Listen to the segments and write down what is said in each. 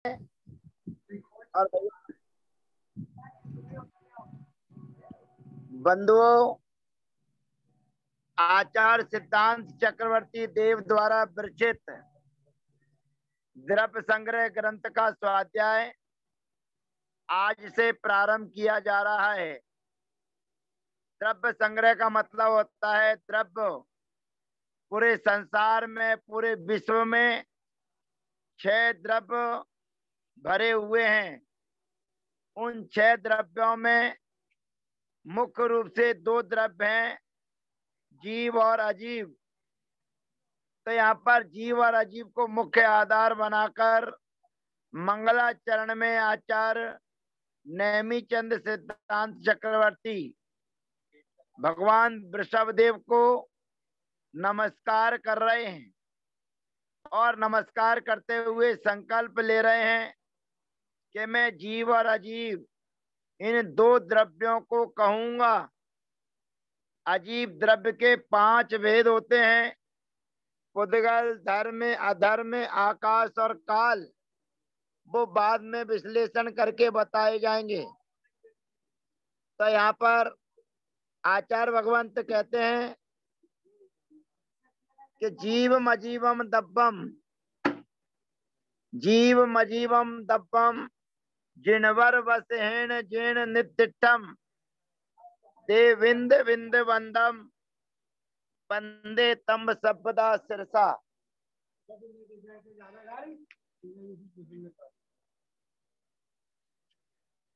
और बंधुओं, आचार्य सिद्धांत चक्रवर्ती देव द्वारा विरचित द्रव्य संग्रह ग्रंथ का स्वाध्याय आज से प्रारंभ किया जा रहा है। द्रव्य संग्रह का मतलब होता है द्रव्य पूरे संसार में, पूरे विश्व में 6 द्रव्य भरे हुए हैं। उन 6 द्रव्यों में मुख्य रूप से 2 द्रव्य हैं, जीव और अजीव। तो यहाँ पर जीव और अजीव को मुख्य आधार बनाकर मंगलाचरण में आचार्य नेमिचंद सिद्धांत चक्रवर्ती भगवान वृषभदेव को नमस्कार कर रहे हैं और नमस्कार करते हुए संकल्प ले रहे हैं कि मैं जीव और अजीव इन 2 द्रव्यों को कहूंगा। अजीव द्रव्य के 5 भेद होते हैं, पुद्गल, धर्म, अधर्म, आकाश और काल। वो बाद में विश्लेषण करके बताए जाएंगे। तो यहाँ पर आचार्य भगवंत कहते हैं कि जीवम अजीवम दब्बम, जीवम अजीवम दब्बम जिनवर वसहेण जीर्ण नित्यम देविंद विंद वंदम वंदे तम सबदा सिरसा।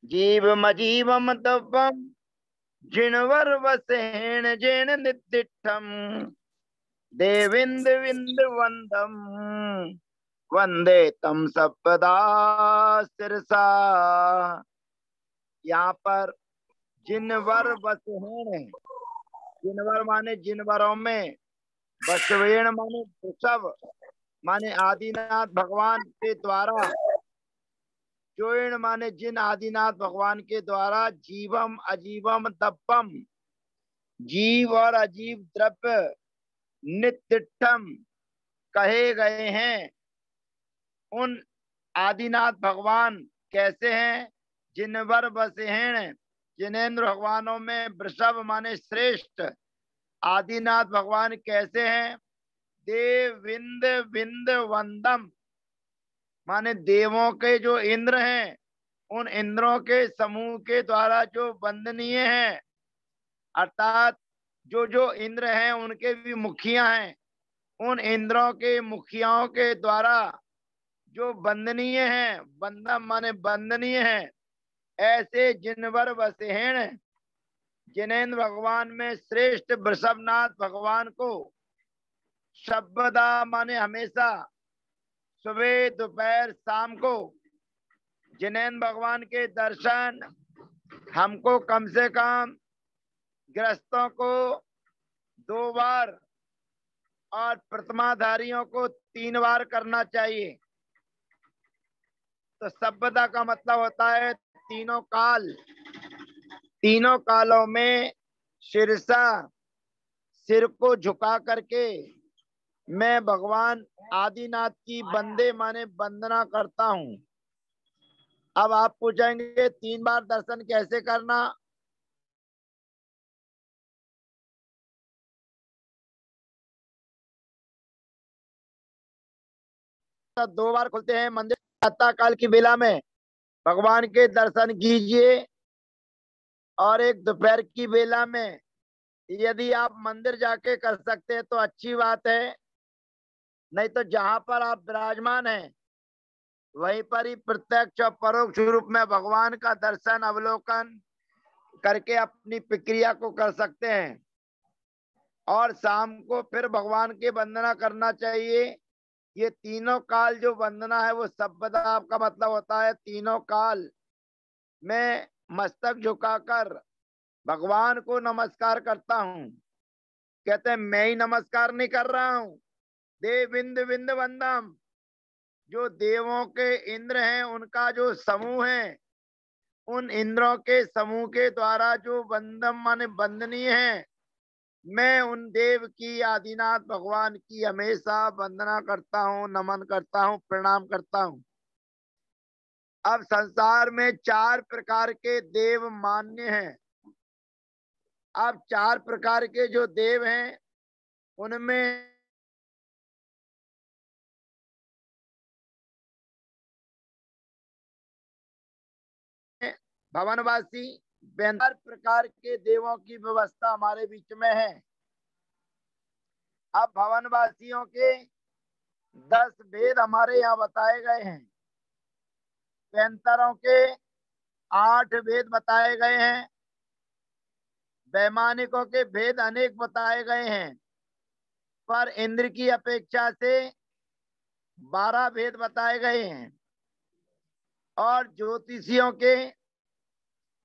जीवम अजीवम दब्बम जिनवर वसहेण जीर्ण नित्यम देविंद विंद वंदम वंदे तम सबदा सिरसा। यहाँ पर जिनवर वसहेण, जिनवर माने जिनवरों में, वसवेण माने वृषभ माने आदिनाथ भगवान के द्वारा, जोइन माने जिन आदिनाथ भगवान के द्वारा जीवम अजीवम दब्बम, जीव और अजीव द्रव्य नित्यम कहे गए हैं। उन आदिनाथ भगवान कैसे हैं? जिनवर वसहेण, जिनेन्द्र भगवानों में वृषभ माने श्रेष्ठ आदिनाथ भगवान कैसे हैं? देव विंद विंद वंदम माने देवों के जो इंद्र हैं, उन इंद्रों के समूह के द्वारा जो वंदनीय हैं, अर्थात जो जो इंद्र हैं उनके भी मुखिया हैं, उन इंद्रों के मुखियाओं के द्वारा जो वंदनीय हैं, वंदम माने वंदनीय हैं, ऐसे जिनवर वसहेण जिनेन्द्र भगवान में श्रेष्ठ वृषभनाथ भगवान को शब्दा माने हमेशा, सुबह दोपहर शाम को जिनेन्द्र भगवान के दर्शन हमको कम से कम गृहस्थों को 2 बार और प्रतिमाधारियों को 3 बार करना चाहिए। तो शब्दा का मतलब होता है तीनों काल, तीनों कालों में शीर्षा, सिर को झुका करके मैं भगवान आदिनाथ की वंदे माने वंदना करता हूं। अब आप पूछेंगे 3 बार दर्शन कैसे करना? तो 2 बार खुलते हैं मंदिर प्रातः काल की बेला में, भगवान के दर्शन कीजिए, और एक दोपहर की बेला में। यदि आप मंदिर जाके कर सकते हैं तो अच्छी बात है, नहीं तो जहां पर आप विराजमान हैं वहीं पर ही प्रत्यक्ष और परोक्ष रूप में भगवान का दर्शन अवलोकन करके अपनी प्रक्रिया को कर सकते हैं। और शाम को फिर भगवान की वंदना करना चाहिए। ये तीनों काल जो वंदना है वो शब्दा आपका मतलब होता है तीनों काल में मस्तक झुकाकर भगवान को नमस्कार करता हूं। कहते हैं मैं ही नमस्कार नहीं कर रहा हूं, देव विंद विंद वंदम, जो देवों के इंद्र हैं उनका जो समूह है, उन इंद्रों के समूह के द्वारा जो वंदम माने वंदनीय है, मैं उन देव की, आदिनाथ भगवान की हमेशा वंदना करता हूँ, नमन करता हूँ, प्रणाम करता हूँ। अब संसार में 4 प्रकार के देव मान्य हैं। अब 4 प्रकार के जो देव हैं उनमें भवनवासी 4 प्रकार के देवों की व्यवस्था हमारे बीच में है। अब भवनवासियों के 10 भेद हमारे यहाँ बताए गए हैं। पैंतरों के 8 भेद बताए गए हैं। वैमानिकों के भेद अनेक बताए गए हैं, पर इंद्र की अपेक्षा से 12 भेद बताए गए हैं। और ज्योतिषियों के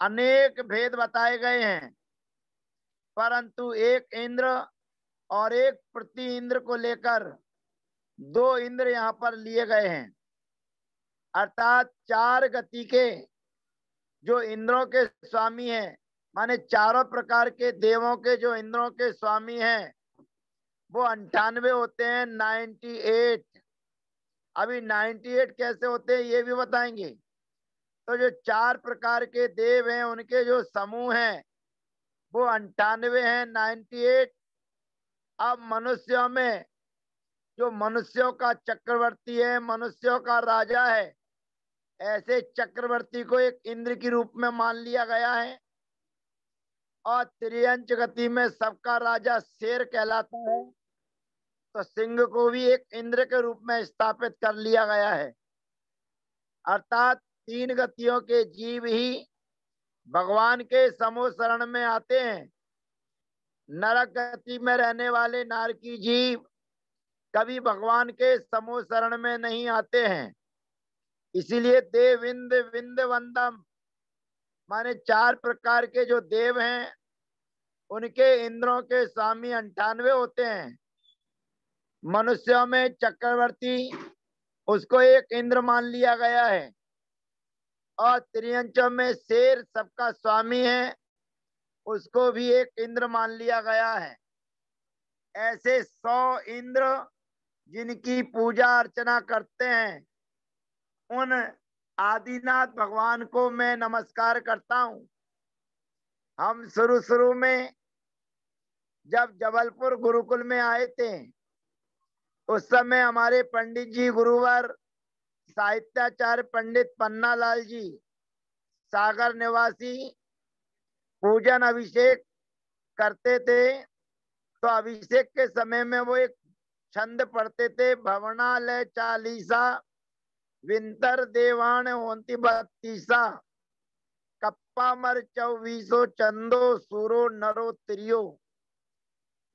अनेक भेद बताए गए हैं, परंतु एक इंद्र और एक प्रति इंद्र को लेकर 2 इंद्र यहाँ पर लिए गए हैं। अर्थात 4 गति के जो इंद्रों के स्वामी हैं, माने चारों प्रकार के देवों के जो इंद्रों के स्वामी हैं वो 98 होते हैं, 98। अभी 98 कैसे होते हैं ये भी बताएंगे। तो जो 4 प्रकार के देव हैं उनके जो समूह हैं वो 98 हैं, 98। अब मनुष्यों में जो मनुष्यों का चक्रवर्ती है, मनुष्यों का राजा है, ऐसे चक्रवर्ती को एक इंद्र के रूप में मान लिया गया है। और त्रियंच गति में सबका राजा शेर कहलाता है, तो सिंह को भी एक इंद्र के रूप में स्थापित कर लिया गया है। अर्थात 3 गतियों के जीव ही भगवान के समूह शरण में आते हैं। नरक गति में रहने वाले नारकी जीव कभी भगवान के समूह शरण में नहीं आते हैं। इसीलिए देविंद विंद वंदम माने 4 प्रकार के जो देव हैं उनके इंद्रों के स्वामी 98 होते हैं। मनुष्यों में चक्रवर्ती उसको एक इंद्र मान लिया गया है, और त्रियंचों में शेर सबका स्वामी है, उसको भी एक इंद्र मान लिया गया है। ऐसे 100 इंद्र जिनकी पूजा अर्चना करते हैं, उन आदिनाथ भगवान को मैं नमस्कार करता हूं। हम शुरू में जब जबलपुर गुरुकुल में आए थे उस समय हमारे पंडित जी गुरुवर साहित्याचार्य पंडित पन्नालाल जी सागर निवासी पूजन अभिषेक करते थे। तो अभिषेक के समय में वो एक छंद पढ़ते थे, भवनालय चालीसा विंतर देवान होंती 32 कप्पा मर 24 चंदो सूरो नरो त्रियो।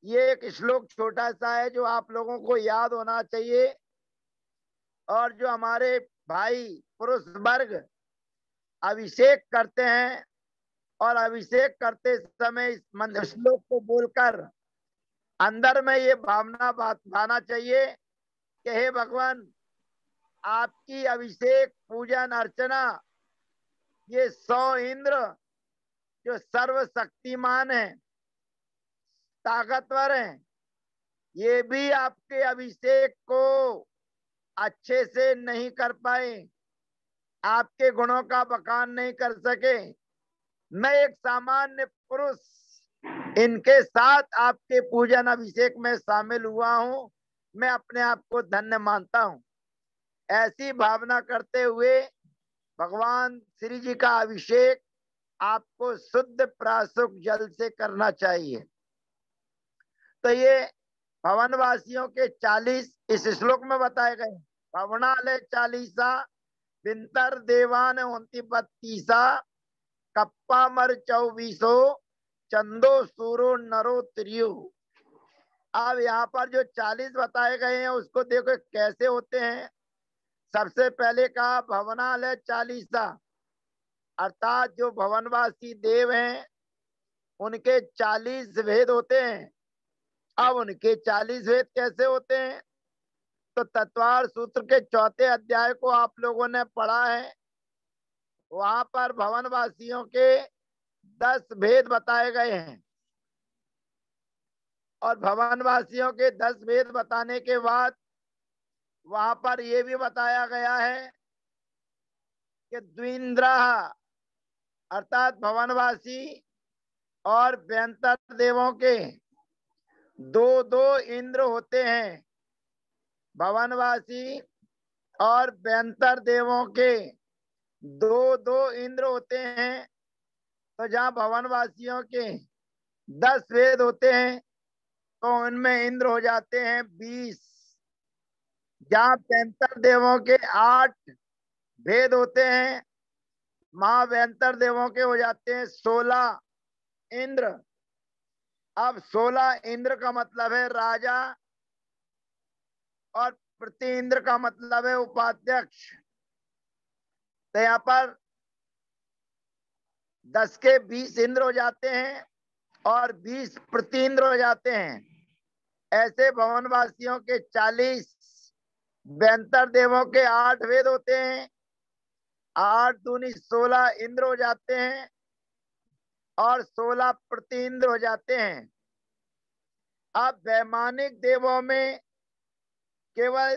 ये एक श्लोक छोटा सा है जो आप लोगों को याद होना चाहिए। और जो हमारे भाई पुरुष वर्ग अभिषेक करते हैं और अभिषेक करते समय इस श्लोक को बोलकर अंदर में ये भावना भाना चाहिए कि हे भगवान, आपकी अभिषेक पूजन अर्चना ये 100 इंद्र जो सर्वशक्तिमान है, ताकतवर है, ये भी आपके अभिषेक को अच्छे से नहीं कर पाए, आपके गुणों का बखान नहीं कर सके। मैं एक सामान्य पुरुष इनके साथ आपके पूजन अभिषेक में शामिल हुआ हूं, मैं अपने आप को धन्य मानता हूं। ऐसी भावना करते हुए भगवान श्री जी का अभिषेक आपको शुद्ध प्राशुक जल से करना चाहिए। तो ये भवनवासियों के 40 इस श्लोक में बताए गए। भवनालय 40 विंतर देवान 29 कप्पा मर 24 चंदो सूरो नरो त्रियो। अब यहाँ पर जो 40 बताए गए हैं उसको देखो कैसे होते हैं। सबसे पहले कहा भवनालय 40, अर्थात जो भवनवासी देव हैं उनके 40 भेद होते हैं। अब उनके 40 भेद कैसे होते हैं, तो तत्वार सूत्र के 4थे अध्याय को आप लोगों ने पढ़ा है। वहां पर भवनवासियों के 10 भेद बताए गए हैं। और भवनवासियों के 10 भेद बताने के बाद वहां पर यह भी बताया गया है कि द्विंद्रा अर्थात भवनवासी और व्यंतर देवों के दो दो इंद्र होते हैं। भवनवासी और व्यंतर देवों के दो दो इंद्र होते हैं। तो जहाँ भवनवासियों के 10 वेद होते हैं तो उनमें इंद्र हो जाते हैं 20। जहाँ व्यंतर देवों के 8 भेद होते हैं, महाव्यंतर देवों के हो जाते हैं 16 इंद्र। अब 16 इंद्र का मतलब है राजा और प्रति इंद्र का मतलब है उपाध्यक्ष। तो यहाँ पर 10 के 20 इंद्र हो जाते हैं और 20 प्रति इंद्र हो जाते हैं। ऐसे भवनवासियों के 40, व्यंतर देवों के 8 वेद होते हैं। 8 दूनी 16 इंद्र हो जाते हैं और 16 प्रति इंद्र हो जाते हैं। अब वैमानिक देवों में केवल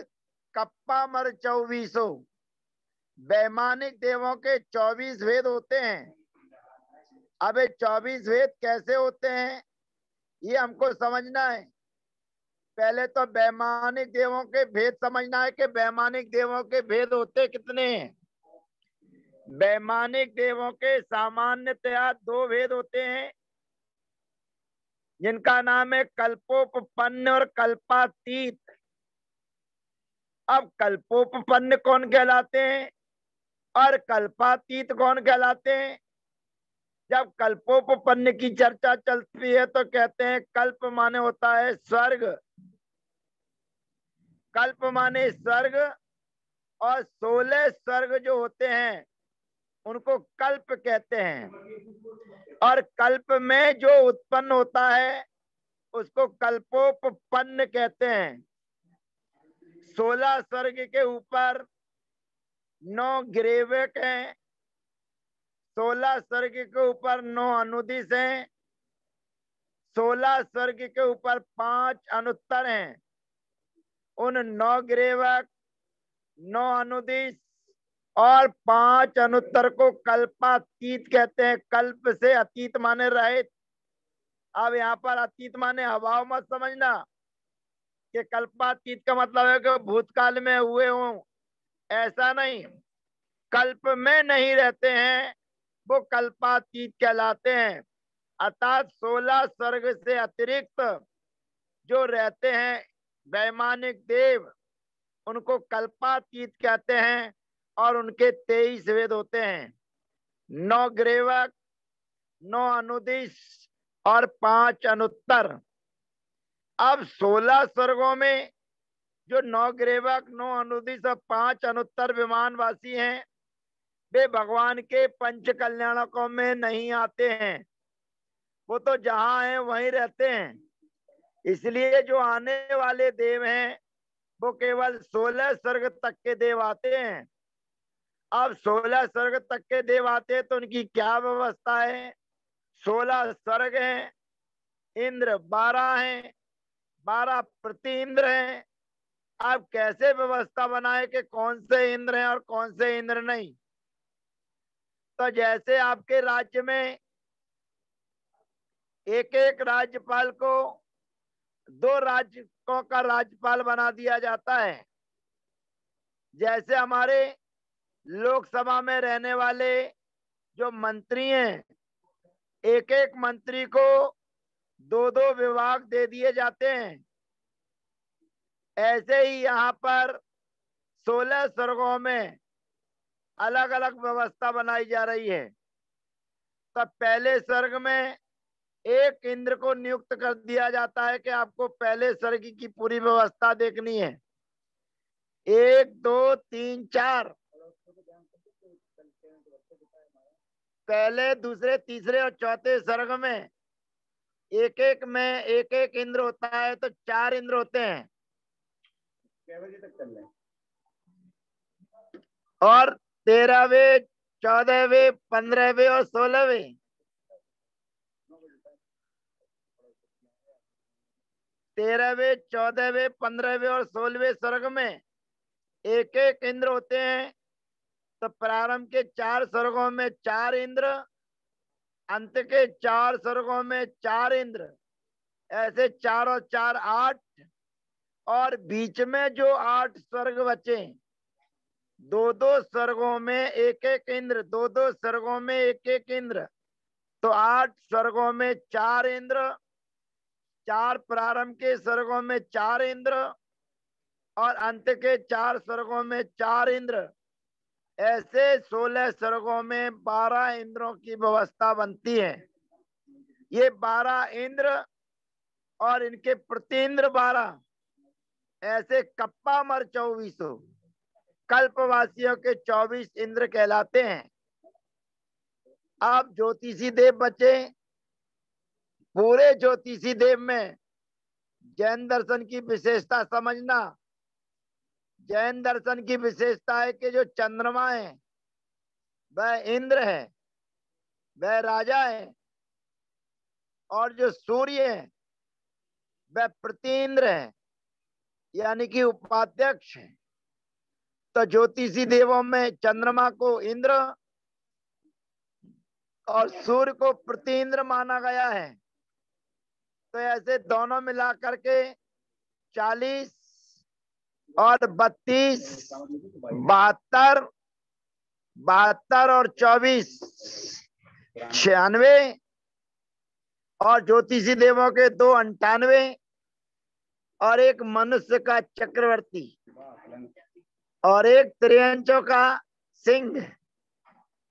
कप्पा मर 24। वैमानिक देवों के 24 वेद होते हैं। अब ये 24 वेद कैसे होते हैं ये हमको समझना है। पहले तो वैमानिक देवों के भेद समझना है कि वैमानिक देवों के भेद होते कितने हैं। वैमानिक देवों के सामान्यतया 2 भेद होते हैं जिनका नाम है कल्पोपपन्न और कल्पातीत। अब कल्पोपपन्न कौन कहलाते हैं और कल्पातीत कौन कहलाते हैं। जब कल्पोपपन्न की चर्चा चलती है तो कहते हैं कल्प माने होता है स्वर्ग। कल्प माने स्वर्ग और 16 स्वर्ग जो होते हैं उनको कल्प कहते हैं। और कल्प में जो उत्पन्न होता है उसको कल्पोपपन्न कहते हैं। 16 स्वर्ग के ऊपर 9 ग्रेवक हैं। 16 स्वर्ग के ऊपर 9 अनुदिश हैं। 16 स्वर्ग के ऊपर 5 अनुत्तर हैं। उन 9 ग्रेवक, 9 अनुदिश और 5 अनुत्तर को कल्पातीत कहते हैं। कल्प से अतीत माने रहित। अब यहाँ पर अतीत माने अभाव मत समझना कि कल्पातीत का मतलब है कि भूतकाल में हुए हों, ऐसा नहीं। कल्प में नहीं रहते हैं वो कल्पातीत कहलाते हैं। अर्थात 16 स्वर्ग से अतिरिक्त जो रहते हैं वैमानिक देव उनको कल्पातीत कहते हैं और उनके 23 वेद होते हैं। 9 ग्रेवक, 9 अनुदिश और 5 अनुत्तर। अब 16 स्वर्गों में जो 9 ग्रेवक, 9 अनुदिश और 5 अनुत्तर विमानवासी हैं वे भगवान के पंच कल्याणकों में नहीं आते हैं। वो तो जहां हैं वहीं रहते हैं। इसलिए जो आने वाले देव हैं वो केवल 16 स्वर्ग तक के देव आते हैं। अब 16 स्वर्ग तक के देव आते हैं तो उनकी क्या व्यवस्था है। 16 स्वर्ग हैं, इंद्र 12 हैं, 12 प्रति इंद्र हैं। अब कैसे व्यवस्था बनाए कि कौन से इंद्र हैं और कौन से इंद्र नहीं। तो जैसे आपके राज्य में एक एक राज्यपाल को 2 राज्यों का राज्यपाल बना दिया जाता है। जैसे हमारे लोकसभा में रहने वाले जो मंत्री हैं एक एक मंत्री को 2 विभाग दे दिए जाते हैं। ऐसे ही यहाँ पर 16 स्वर्गों में अलग अलग व्यवस्था बनाई जा रही है। तब पहले स्वर्ग में एक इंद्र को नियुक्त कर दिया जाता है कि आपको पहले स्वर्ग की पूरी व्यवस्था देखनी है। 1 2 3 4 पहले, दूसरे, तीसरे और चौथे स्वर्ग में एक एक इंद्र होता है तो 4 इंद्र होते हैं। और 13वें, 14वें, 15वें और 16वें 13वें, 14वें, 15वें और 16वें स्वर्ग में एक एक इंद्र होते हैं। तो प्रारंभ के 4 स्वर्गों में 4 इंद्र, अंत के 4 स्वर्गों में 4 इंद्र, ऐसे 4 और 4 8, और बीच में जो 8 स्वर्ग बचे, 2-2 स्वर्गों में एक एक इंद्र, 2-2 स्वर्गों में एक एक इंद्र, तो 8 स्वर्गों में 4 इंद्र, 4 प्रारंभ के स्वर्गों में 4 इंद्र, और अंत के 4 स्वर्गों में 4 इंद्र, ऐसे 16 स्वर्गों में 12 इंद्रों की व्यवस्था बनती है। ये 12 इंद्र और इनके प्रति इंद्र 12, ऐसे कप्पा मर 2400 कल्पवासियों के 24 इंद्र कहलाते हैं। अब ज्योतिषी देव बचे। पूरे ज्योतिषी देव में जैन दर्शन की विशेषता समझना। जैन दर्शन की विशेषता है कि जो चंद्रमा है वह इंद्र है, वह राजा है, और जो सूर्य है वह प्रति इंद्र है, यानी कि उपाध्यक्ष है। तो ज्योतिषी देवों में चंद्रमा को इंद्र और सूर्य को प्रति इंद्र माना गया है। तो ऐसे दोनों मिला करके 40 और 32, 72, 72 और 24, 96, और ज्योतिषी देवों के 2 98, और एक मनुष्य का चक्रवर्ती, और एक त्रियंचों का सिंह,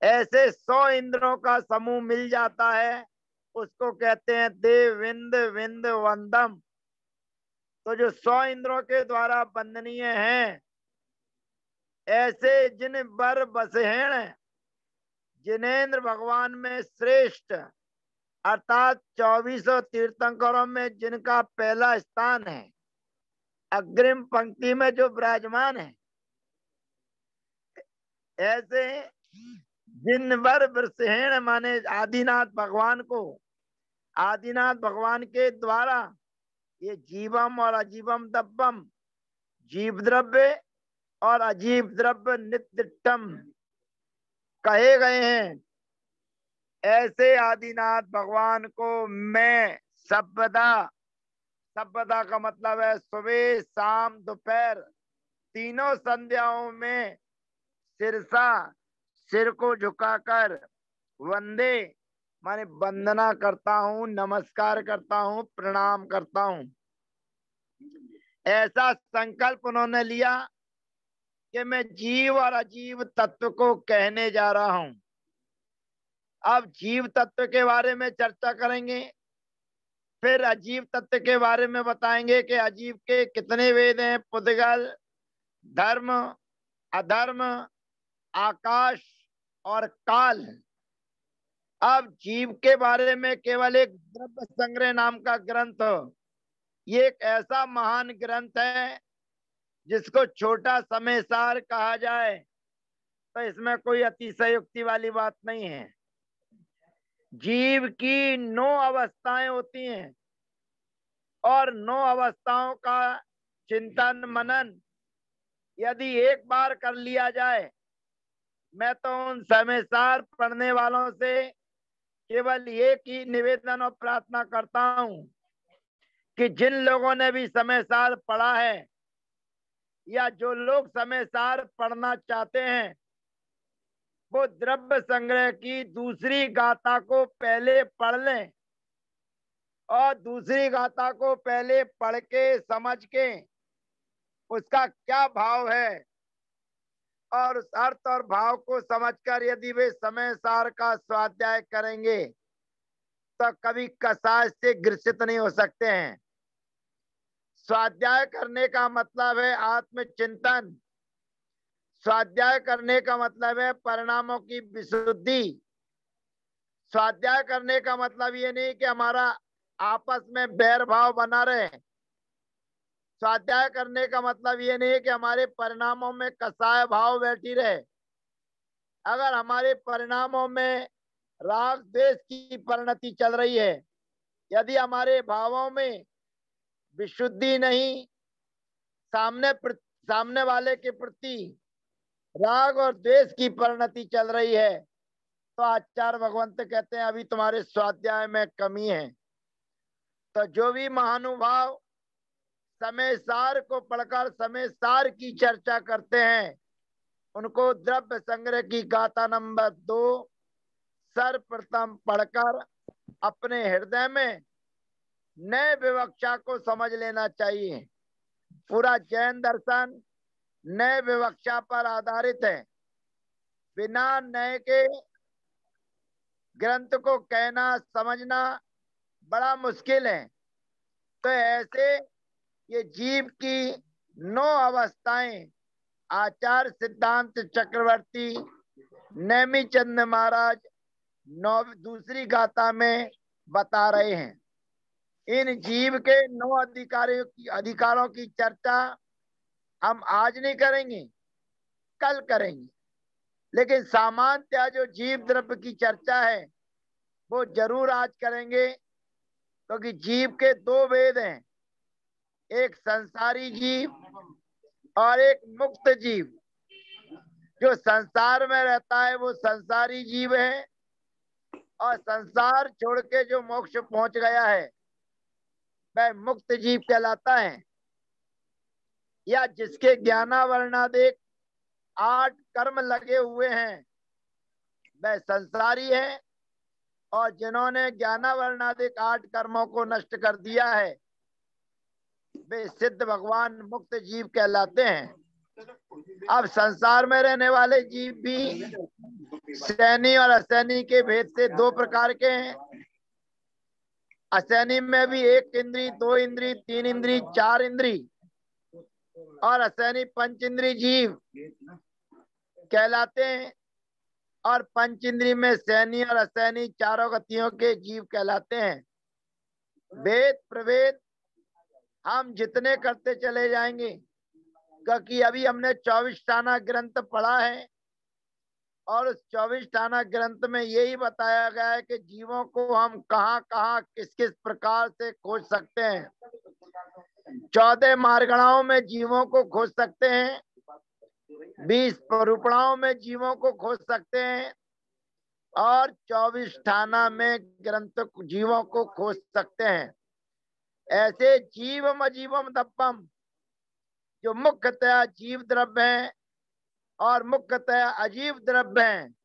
ऐसे 100 इंद्रों का समूह मिल जाता है, उसको कहते हैं देविंद विंद वंदम। तो जो 100 इंद्रों के द्वारा वंदनीय हैं, ऐसे जिन वर बसहेण जिनेन्द्र भगवान में श्रेष्ठ, अर्थात 2400 तीर्थंकरों में जिनका पहला स्थान है, अग्रिम पंक्ति में जो विराजमान है, ऐसे जिन वर बसहेण माने आदिनाथ भगवान को, आदिनाथ भगवान के द्वारा ये जीवम और अजीवम दब्बम, जीव द्रव्य और अजीव द्रव्य नित्यम कहे गए हैं। ऐसे आदिनाथ भगवान को मैं सर्वदा, सर्वदा का मतलब है सुबह शाम दोपहर तीनों संध्याओं में सिरसा, सिर को झुकाकर वंदे माने वंदना करता हूँ, नमस्कार करता हूँ, प्रणाम करता हूँ। ऐसा संकल्प उन्होंने लिया कि मैं जीव और अजीव तत्व को कहने जा रहा हूं। अब जीव तत्व के बारे में चर्चा करेंगे, फिर अजीव तत्व के बारे में बताएंगे कि अजीव के कितने वेद हैं, पुद्गल, धर्म, अधर्म, आकाश और काल। अब जीव के बारे में केवल एक द्रव्य संग्रह नाम का ग्रंथ, ये एक ऐसा महान ग्रंथ है जिसको छोटा समय सार कहा जाए तो इसमें कोई अतिशयोक्ति वाली बात नहीं है। जीव की 9 अवस्थाएं होती हैं, और 9 अवस्थाओं का चिंतन मनन यदि एक बार कर लिया जाए, मैं तो उन समय सार पढ़ने वालों से केवल एक ही निवेदन और प्रार्थना करता हूं कि जिन लोगों ने भी समय सार पढ़ा है या जो लोग समय सार पढ़ना चाहते हैं, वो द्रव्य संग्रह की दूसरी गाथा को पहले पढ़ लें, और दूसरी गाथा को पहले पढ़ के समझ के उसका क्या भाव है, और उस अर्थ और भाव को समझकर यदि वे समय सार का स्वाध्याय करेंगे तो कभी कसाय से ग्रसित नहीं हो सकते हैं। स्वाध्याय करने का मतलब है आत्मचिंतन। स्वाध्याय करने का मतलब है परिणामों की विशुद्धि। स्वाध्याय करने का मतलब ये नहीं कि हमारा आपस में बैर भाव बना रहे। स्वाध्याय करने का मतलब ये नहीं कि हमारे परिणामों में कसाय भाव बैठी रहे। अगर हमारे परिणामों में राग द्वेष की परिणति चल रही है, यदि हमारे भावों में विशुद्धि नहीं, सामने वाले के प्रति राग और द्वेष की परिणति चल रही है, तो आचार्य भगवंत कहते हैं अभी तुम्हारे स्वाध्याय में कमी है। तो जो भी महानुभाव समय सार को पढ़कर समय सार की चर्चा करते हैं, उनको द्रव्य संग्रह की गाथा नंबर 2 सर्वप्रथम पढ़कर अपने हृदय में नए विवक्षा को समझ लेना चाहिए। पूरा जैन दर्शन नए विवक्षा पर आधारित है। बिना नए के ग्रंथ को कहना समझना बड़ा मुश्किल है। तो ऐसे ये जीव की 9 अवस्थाएं आचार्य सिद्धांत चक्रवर्ती नेमिचंद महाराज दूसरी गाथा में बता रहे हैं। इन जीव के 9 अधिकारों की चर्चा हम आज नहीं करेंगे, कल करेंगे। लेकिन सामान्यतः जो जीव द्रव्य की चर्चा है वो जरूर आज करेंगे, क्योंकि जीव के 2 भेद हैं, एक संसारी जीव और एक मुक्त जीव। जो संसार में रहता है वो संसारी जीव है, और संसार छोड़ के जो मोक्ष पहुंच गया है वह मुक्त जीव कहलाता है। या जिसके ज्ञानावरणादेक 8 कर्म लगे हुए हैं वह संसारी है, और जिन्होंने ज्ञानावरणादिक 8 कर्मों को नष्ट कर दिया है वे सिद्ध भगवान मुक्त जीव कहलाते हैं। अब संसार में रहने वाले जीव भी सैनी और असैनी के भेद से 2 प्रकार के हैं। असैनी में भी 1 इंद्री, 2 इंद्री, 3 इंद्री, 4 इंद्री, और असैनी 5 इंद्री जीव कहलाते हैं। और 5 इंद्री में सैनी और असैनी चारों गतियों के जीव कहलाते हैं। भेद प्रभेद हम जितने करते चले जाएंगे, क्योंकि अभी हमने 24 टाना ग्रंथ पढ़ा है, और उस 24 टाना ग्रंथ में यही बताया गया है कि जीवों को हम कहाँ कहाँ किस किस प्रकार से खोज सकते हैं। 14 मार्गणाओं में जीवों को खोज सकते हैं, 20 परूपणाओं में जीवों को खोज सकते हैं, और 24 ठाना में ग्रंथ जीवों को खोज सकते हैं। ऐसे जीवम अजीवम दब्बम जो मुख्यतया जीव द्रव्य हैं और मुख्यतया अजीव द्रव्य हैं,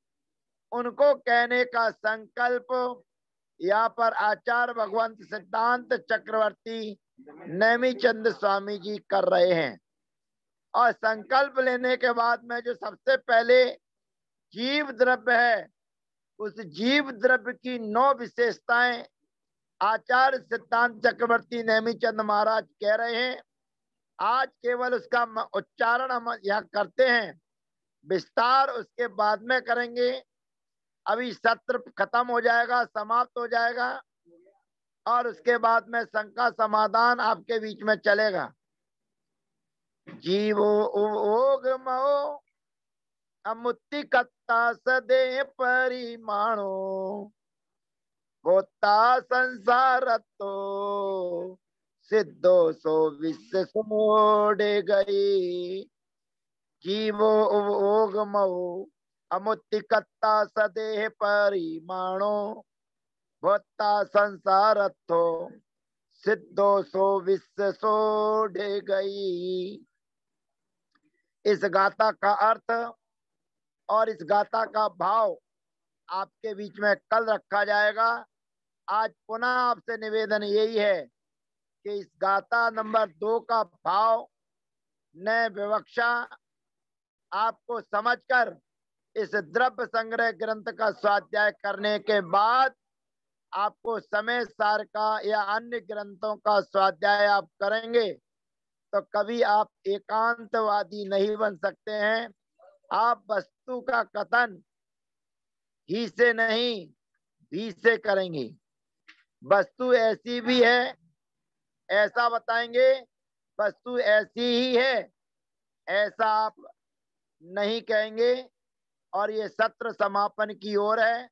उनको कहने का संकल्प यहाँ पर आचार्य भगवंत सिद्धांत चक्रवर्ती नेमिचंद स्वामी जी कर रहे हैं। और संकल्प लेने के बाद में जो सबसे पहले जीव द्रव्य है, उस जीव द्रव्य की 9 विशेषताएं आचार्य सिद्धांत चक्रवर्ती नेमिचंद महाराज कह रहे हैं। आज केवल उसका उच्चारण हम यहाँ करते हैं, विस्तार उसके बाद में करेंगे। अभी सत्र खत्म हो जाएगा, समाप्त हो जाएगा, और उसके बाद में शंका समाधान आपके बीच में चलेगा। जीवो ओगमो अमुत्ति कत्ता सदे परिमाणो होता संसार तो सिद्धो सो विश्व सोड़े गई। जीवो ओगमो अमुत्ति कत्ता सदेह परिमाणो होता संसार तो सिद्धो सो विश्व सोड़े गई। इस गाथा का अर्थ और इस गाथा का भाव आपके बीच में कल रखा जाएगा। आज पुनः आपसे निवेदन यही है कि इस गाथा नंबर 2 का भाव नए विवक्षा आपको समझकर इस द्रव्य संग्रह ग्रंथ का स्वाध्याय करने के बाद आपको समय सार का या अन्य ग्रंथों का स्वाध्याय आप करेंगे तो कभी आप एकांतवादी नहीं बन सकते हैं। आप वस्तु का कथन ही से नहीं भी से करेंगे। वस्तु ऐसी भी है ऐसा बताएंगे, वस्तु ऐसी ही है ऐसा आप नहीं कहेंगे। और ये सत्र समापन की ओर है।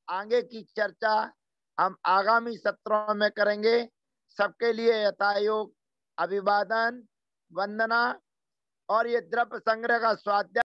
आगे की चर्चा हम आगामी सत्रों में करेंगे। सबके लिए यथायोग अभिवादन, वंदना। और ये द्रव्य संग्रह का स्वाध्याय